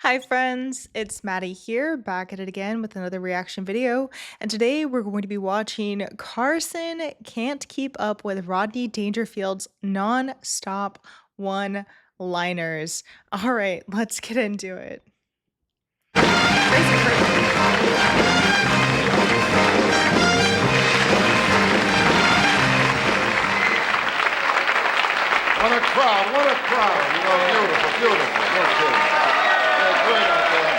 Hi friends, it's Maddie here, back at it again with another reaction video. And today we're going to be watching Carson Can't Keep Up with Rodney Dangerfield's non-stop one-liners. All right, let's get into it. What a crowd, what a crowd. You know, beautiful, beautiful. No kidding. They're great out there.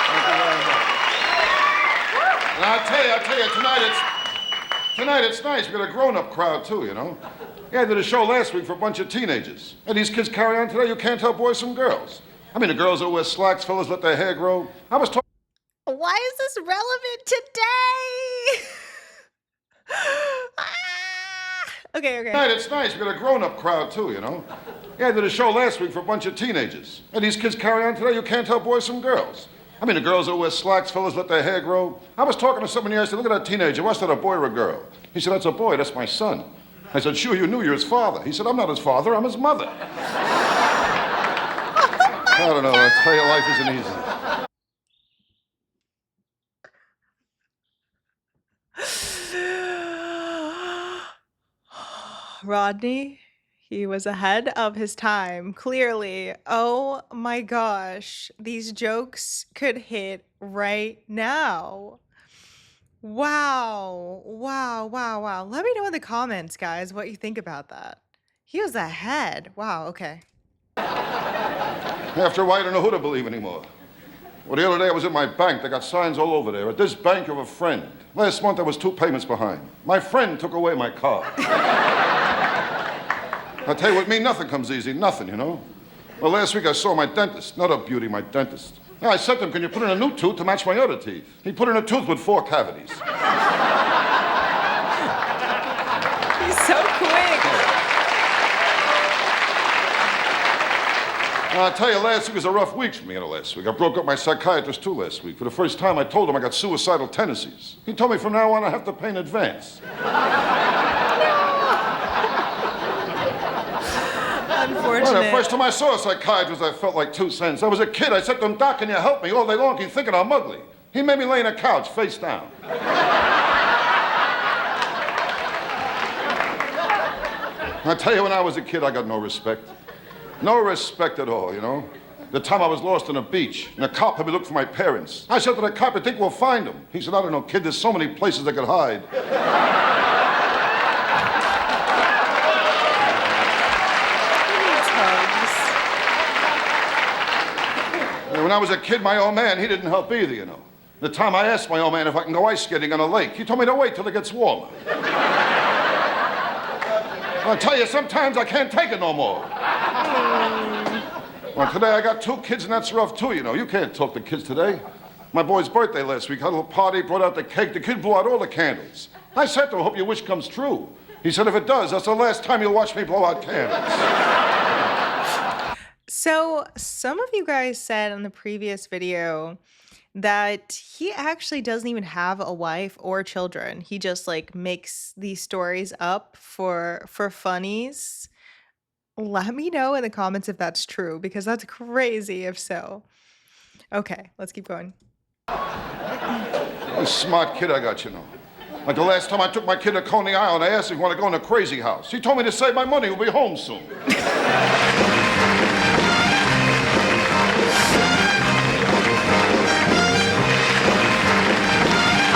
Thank you very much. And I'll tell you, tonight it's nice. We got a grown-up crowd, too, you know. Yeah, I did a show last week for a bunch of teenagers. And these kids carry on today, you can't tell boys from girls. I mean, the girls that wear slacks, fellas let their hair grow. I was talking... Why is this relevant today? Okay. Tonight it's nice. We got a grown-up crowd, too, you know. Yeah, I did a show last week for a bunch of teenagers. And these kids carry on today, you can't tell boys from girls. I mean, the girls that wear slacks, fellas let their hair grow. I was talking to someone here, I said, look at that teenager, what's that, a boy or a girl? He said, that's a boy, that's my son. I said, sure, you knew you're his father. He said, I'm not his father, I'm his mother. I don't know, I tell you, life isn't easy. Rodney, he was ahead of his time, clearly. Oh my gosh, these jokes could hit right now. Wow. Let me know in the comments, guys, what you think about that. He was ahead. Wow, okay. After a while, I don't know who to believe anymore. Well, the other day I was at my bank. They got signs all over there. At this bank of a friend. Last month I was 2 payments behind. My friend took away my car. I tell you what, me, nothing comes easy. Nothing, you know. Well, last week I saw my dentist. Not a beauty, my dentist. Yeah, I said to him, can you put in a new tooth to match my other teeth? He put in a tooth with 4 cavities. He's so quick. I'll tell you, last week was a rough week for me, last week. I broke up my psychiatrist, too, last week. For the first time, I told him I got suicidal tendencies. He told me from now on I have to pay in advance. Unfortunate. Well, the first time I saw a psychiatrist, I felt like 2 cents. I was a kid. I said to him, Doc, can you help me? All day long, he's thinking I'm ugly. He made me lay on a couch, face down. I tell you, when I was a kid, I got no respect. No respect at all, you know. The time I was lost on a beach, and a cop had me look for my parents. I said to the cop, I think we'll find them. He said, I don't know, kid, there's so many places they could hide. And when I was a kid, my old man, he didn't help either, you know. The time I asked my old man if I can go ice skating on a lake, he told me to wait till it gets warmer. I'll tell you, sometimes I can't take it no more. Well, today I got 2 kids, and that's rough, too, you know. You can't talk to kids today. My boy's birthday last week, had a little party, brought out the cake. The kid blew out all the candles. I said to him, hope your wish comes true. He said, if it does, that's the last time you'll watch me blow out candles. So, some of you guys said in the previous video that he actually doesn't even have a wife or children. He just like makes these stories up for funnies. Let me know in the comments if that's true, because that's crazy if so. Okay, let's keep going. What a smart kid I got, you know. Like the last time I took my kid to Coney Island, I asked him if he wanted to go in a crazy house. He told me to save my money, he'll be home soon.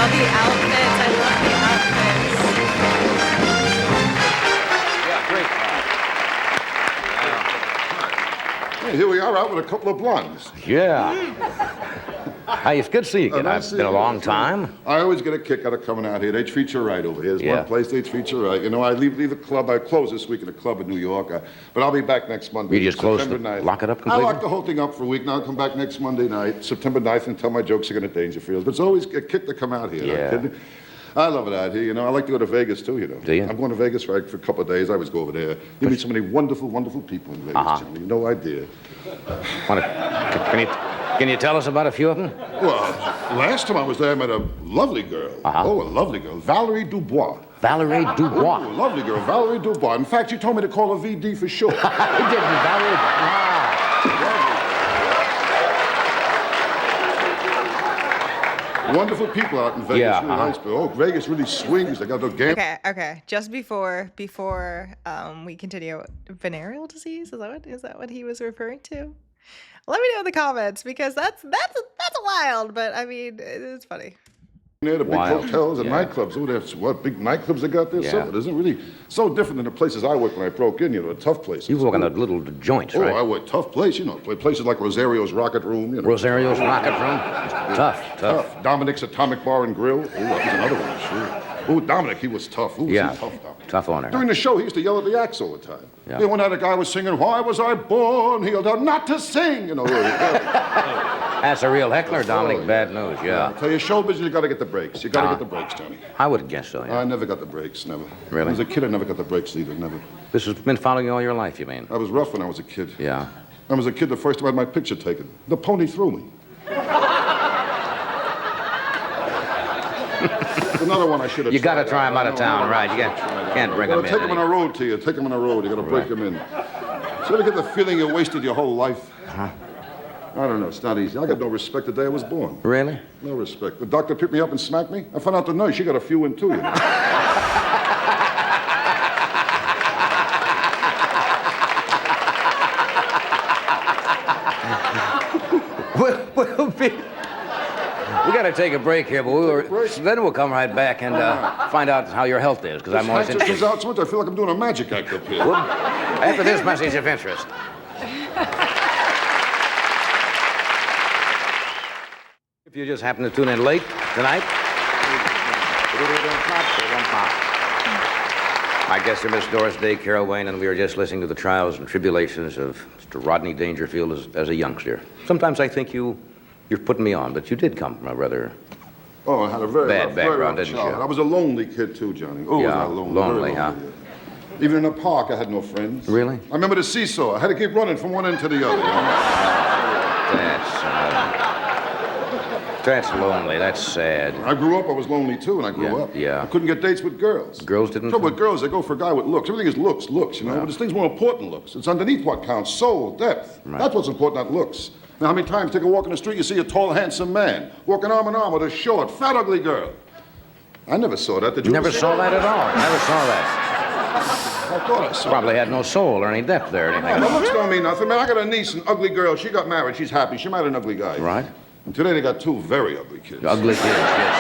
Oh, the outfits. I love the outfits. Yeah, great. Hey, here we are out with a couple of blondes. Yeah. Hey, it's good to see you again. It's been a long time. I always get a kick out of coming out here. They treat you right over here. There's one place they treat you right. You know, I leave the club. I close this week at a club in New York. But I'll be back next Monday. You just close September the, 9th. lock it up completely? I lock the whole thing up for a week. Now I'll come back next Monday night, September 9th, and tell my jokes again at Dangerfield. But it's always a kick to come out here. Yeah. I love it out here. You know, I like to go to Vegas, too, you know. Do you? I'm going to Vegas for a couple of days. I always go over there. You meet so many wonderful, wonderful people in Vegas, Johnny. No idea. Can you tell us about a few of them? Well, last time I was there, I met a lovely girl. Oh, a lovely girl. Valerie Dubois. Valerie Dubois. Oh, a lovely girl. Valerie Dubois. In fact, she told me to call her VD for short. He did, Valerie. Wonderful people out in Vegas. Yeah, Really nice, but Vegas really swings. They got the game. Okay. Just before we continue, venereal disease, is that what he was referring to? Let me know in the comments because that's wild, but I mean it's funny. There, the big Wild. hotels and Yeah. nightclubs. Oh, there's what big nightclubs they got there. Yeah. So it isn't really so different than the places I worked when I broke in. You know, the tough places. You work in the little joints, Oh, right? I worked tough place. You know, places like Rosario's Rocket Room. You know. Rosario's Rocket Room. Tough. Dominic's Atomic Bar and Grill. Oh, that was another one. Sure. Oh, Dominic, he was tough. Ooh, was he Yeah. tough, Dominic. Tough owner. During the show, he used to yell at the acts all the time. Yeah. Yeah, one night a guy was singing, "Why was I born?" He yelled out, "Not to sing." You know. That's a real heckler, Dominic. Bad news, yeah. I tell you, show business, you got to get the breaks. You got to get the breaks, Johnny. I would guess so, yeah. I never got the breaks, never. Really? As a kid, I never got the breaks either, never. This has been following you all your life, you mean? I was rough when I was a kid. Yeah. I was a kid the first time I had my picture taken. The pony threw me. Another one I should have. You got to tried. try him out of No, town, no, right? You can't bring him in. Take him on a road to you. Take him on a road. You got to break him in. So you ever get the feeling you wasted your whole life? Huh? I don't know. It's not easy. I got no respect the day I was born. Really? No respect. The doctor picked me up and smacked me. I found out the nurse, she got a few in too, you know. We got to take a break here, but then we'll come right back and find out how your health is, because I'm always Just interested. out so much, I feel like I'm doing a magic act up here. After this message of interest. If you just happen to tune in late tonight, my guests are Miss Doris Day, Carol Wayne, and we are just listening to the trials and tribulations of Mr. Rodney Dangerfield as a youngster. Sometimes I think you're putting me on, but you did come from a rather Oh, I had a very bad rough, background, very rough didn't childhood. you? I was a lonely kid too, Johnny. Oh, Yeah, was I lonely? lonely, Very huh? yeah. Even in the park, I had no friends. Really? I remember the seesaw. I had to keep running from one end to the other. You know? That's lonely. That's sad. When I grew up, I was lonely too, when I grew up. Yeah. I couldn't get dates with girls. Girls didn't? Trouble with girls, they go for a guy with looks. Everything is looks, you know. Yeah. But this thing's more important than looks. It's underneath what counts. Soul, depth. Right. That's what's important, not looks. Now, how many times take a walk in the street, you see a tall, handsome man walking arm in arm with a short, fat, ugly girl? I never saw that. Did you? Never ever see saw that at all. Never saw that. I thought I saw Probably that. had no soul or any depth there or anything. The looks don't mean nothing. Man, I got a niece, an ugly girl. She got married. She's happy. She married an ugly guy. Right. And today they got two very ugly kids. Ugly kids, yes.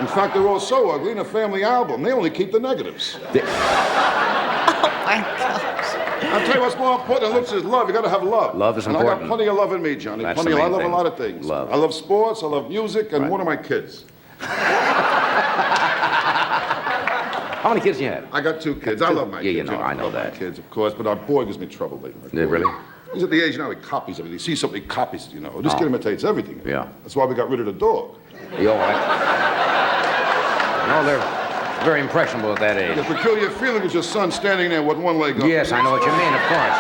In fact, they're all so ugly in a family album. They only keep the negatives. My gosh. I'll tell you what's more important than looks is love. You got to have love. Love is and I important. got plenty of love in me, Johnny. That's Plenty the of main I love thing. a lot of things. Love. I love sports. I love music, and Right. one of my kids. How many kids do you have? I got two kids. I love my Yeah, kids. you know, I know love my that. kids, of course, but our boy gives me trouble lately. Yeah, really? He's at the age now he copies everything. He sees something, he copies it, you know. This kid imitates everything. Yeah. That's why we got rid of the dog. You all right? No, they're very impressionable at that The age. peculiar feeling is your son standing there with one leg up. Yes, I know what you mean, of course.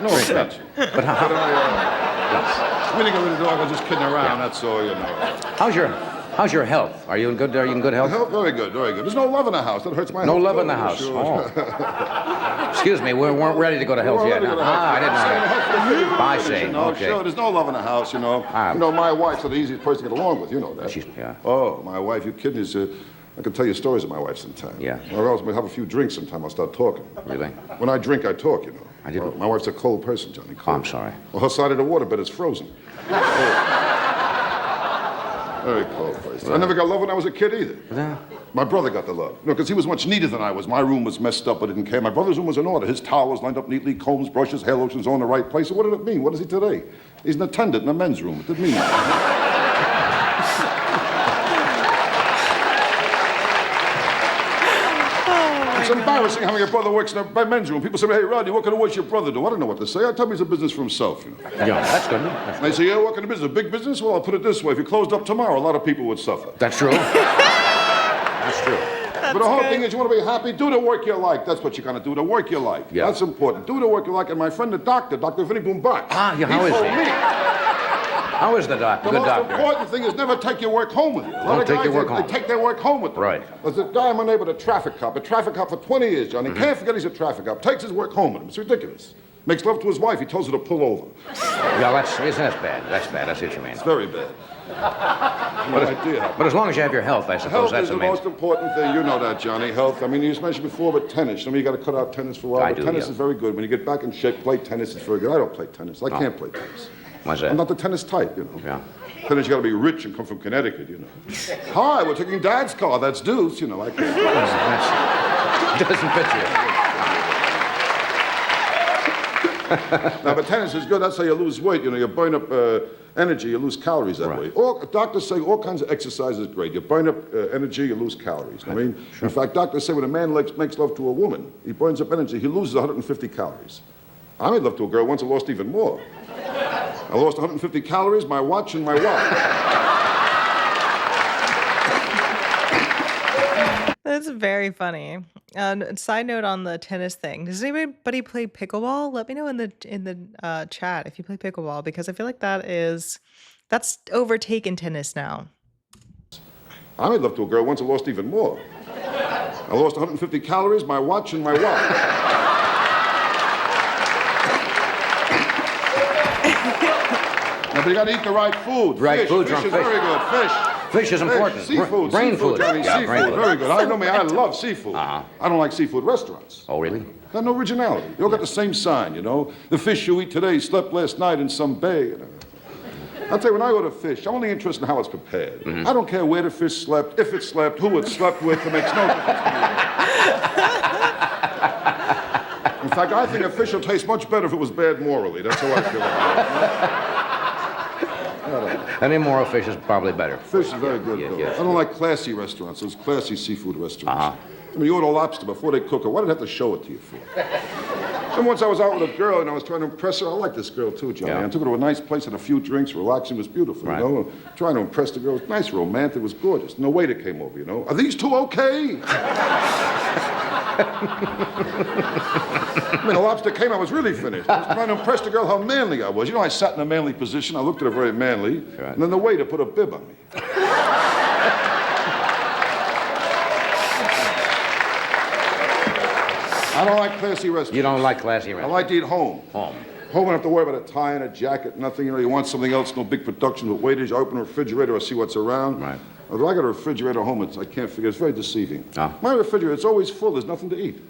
No offense. But how, We didn't get rid of the dog. I was just kidding around. That's all, you know. how's your health? Are you in good health? Health, very good, very good. There's no love in the house. That hurts my No health. love in too. the house. Sure. Oh. Excuse me, we weren't ready to go to health We're yet. ready to go to Ah, I health. didn't know that. I see. You know, Okay. Sure, there's no love in the house, you know. Ah. You know, my wife's the easiest person to get along with. You know that. Yeah. Oh, my wife, you kidding? I can tell you stories of my wife sometime. Yeah. Or else we'll have a few drinks sometime. I'll start talking. Really? When I drink, I talk, you know. I didn't- My wife's a cold person, Johnny. Oh, Cold. I'm sorry. Well, her side of the waterbed is frozen. Very cold person. I never got love when I was a kid either. Yeah. My brother got the love. You know, because he was much neater than I was. My room was messed up, but didn't care. My brother's room was in order. His towel was lined up neatly, combs, brushes, hair lotions all in the right place. So what did it mean? What is he today? He's an attendant in a men's room. It didn't mean anything. It's embarrassing how your brother works in a men's room. People say, hey, Rodney, what kind of work your brother do? I don't know what to say. I tell me it's a business for himself, you know. Yeah, that's good. And they say, yeah, what kind of business? A big business? Well, I'll put it this way. If you closed up tomorrow, a lot of people would suffer. That's true. That's true. But the whole thing is, you want to be happy, do the work you like. That's what you're going to do, the work you like. Yeah. That's important. Do the work you like. And my friend, the doctor, Dr. Vinny Boombach. Ah, yeah, how is told he? me How is the doctor? the Good most doctor. important thing is never take your work home with you. A lot Don't of take guys, your work they home. take their work home with them. Right. There's a guy in my neighborhood, a traffic cop for 20 years, Johnny. Mm-hmm. Can't forget he's a traffic cop. Takes his work home with him. It's ridiculous. Makes love to his wife. He tells her to pull over. Yeah, that's bad. That's bad. I see what you mean. It's very bad. No idea. But as long as you have your health, I suppose Health that's is the the main. most important thing. You know that, Johnny. Health. I mean, you just mentioned before, but tennis. I mean, you got to cut out tennis for a while. I But do, tennis yeah. is very good. When you get back in shape, play tennis. It's very good. I don't play tennis. I can't play tennis. Why's that? I'm not the tennis type, you know. Yeah. Tennis, you got to be rich and come from Connecticut, you know. Hi, we're taking Dad's car. That's Deuce, you know. I can't. Doesn't fit you. Now, but tennis is good. That's how you lose weight. You know, you burn up energy, you lose calories that way. Doctors say all kinds of exercise is great. You burn up energy, you lose calories. I mean, in fact, doctors say when a man makes love to a woman, he burns up energy, he loses 150 calories. I made love to a girl once, I lost even more. I lost 150 calories, my watch, and my wallet. That's very funny. Side note on the tennis thing. Does anybody play pickleball? Let me know in the chat if you play pickleball, because I feel like that's overtaken tennis now. I made love to a girl once, I lost even more. I lost 150 calories, my watch, and my wallet. Now, but you got to eat the right food. Right food, Fish is fish. very good. Fish. Fish is important. Seafood. Brain Seafood, food. Johnny. Yeah, Seafood. brain food. Very good. I know me. I love seafood. Uh-huh. I don't like seafood restaurants. Oh, really? Got no originality. You all got the same sign, you know. The fish you eat today slept last night in some bay. You know. I'll tell you, when I order fish, I'm only interested in how it's prepared. I don't care where the fish slept, if it slept, who it slept with. It makes no difference to me. In fact, I think a fish will taste much better if it was bad morally. That's how I feel about it. An immoral fish is probably better. Fish is very good, though. yes. I don't like classy restaurants, those classy seafood restaurants. Uh-huh. I mean, you order lobster before they cook it. Why did I have to show it to you for? And once I was out with a girl and I was trying to impress her. I like this girl too, Johnny. Yeah. I took her to a nice place, had a few drinks, relaxing. It was beautiful, Right. you know. Trying to impress the girl. It was nice, romantic. It was gorgeous. No waiter came over, you know. Are these two okay? I mean, the lobster came, I was really finished. I was trying to impress the girl how manly I was. You know, I sat in a manly position. I looked at her very manly. Right. And then the waiter put a bib on me. I don't like classy restaurants. You don't like classy I restaurants? like to eat home. Home. Home, I don't have to worry about a tie and a jacket, nothing. You know, you want something else, no big production with waiters. You open a refrigerator, I see what's around. Right. If I got a refrigerator at home, I can't figure. It's very deceiving. Ah. My refrigerator, it's always full. There's nothing to eat.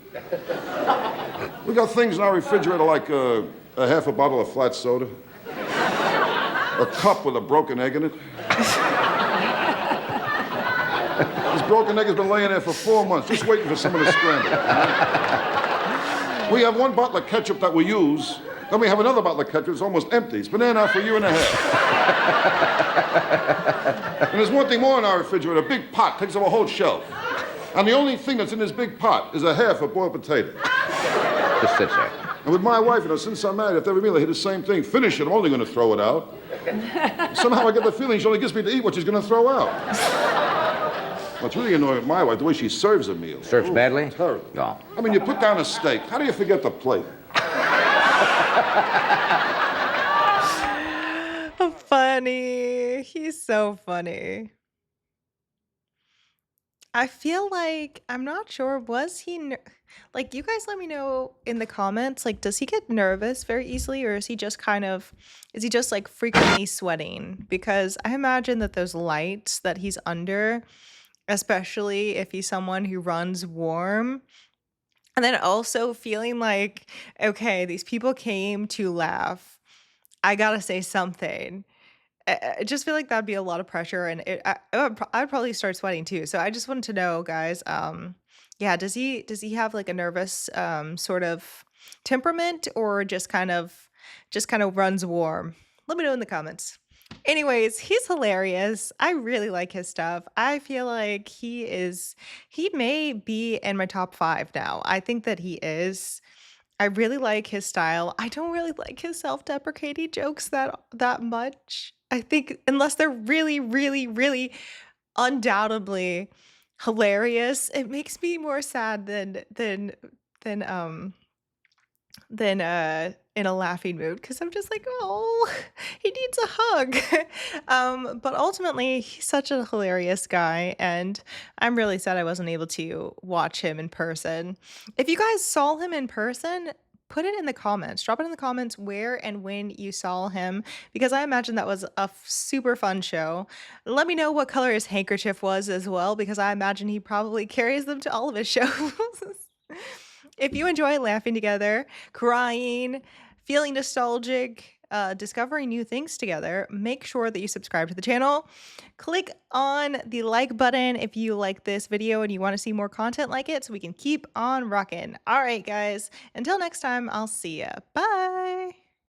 We got things in our refrigerator like a half a bottle of flat soda, a cup with a broken egg in it. This broken egg has been laying there for 4 months, just waiting for someone to scramble it. We have one bottle of ketchup that we use. Then we have another bottle of ketchup. It's almost empty. It's been there now for a year and a half. And there's one thing more in our refrigerator. A big pot takes up a whole shelf. And the only thing that's in this big pot is a half a boiled potato. Just sits there. And with my wife, you know, since I'm married, after every meal I hear the same thing. Finish it. I'm only going to throw it out. Somehow I get the feeling she only gets me to eat what she's going to throw out. What's really annoying with my wife, the way she serves a meal. Serves badly? Terrible. No. I mean, you put down a steak. How do you forget the plate? Funny. He's so funny. I feel like I'm not sure. Was he like, you guys let me know in the comments, like, does he get nervous very easily, or is he just like frequently sweating? Because I imagine that those lights that he's under, especially if he's someone who runs warm, and then also feeling like, okay, these people came to laugh. I gotta say something. I just feel like that'd be a lot of pressure, and I'd probably start sweating too. So I just wanted to know, guys. Yeah, does he have like a nervous sort of temperament, or just kind of runs warm? Let me know in the comments. Anyways, he's hilarious. I really like his stuff. I feel like he may be in my top 5 now. I think that he is. I really like his style. I don't really like his self-deprecating jokes that much. I think unless they're really, really, really undoubtedly hilarious, it makes me more sad than in a laughing mood, because I'm just like, oh, he needs a hug. But ultimately, he's such a hilarious guy, and I'm really sad I wasn't able to watch him in person. If you guys saw him in person, put it in the comments. Drop it in the comments where and when you saw him, because I imagine that was a super fun show. Let me know what color his handkerchief was as well, because I imagine he probably carries them to all of his shows. If you enjoy laughing together, crying, feeling nostalgic, discovering new things together, make sure that you subscribe to the channel. Click on the like button if you like this video and you want to see more content like it so we can keep on rocking. All right, guys. Until next time, I'll see ya. Bye.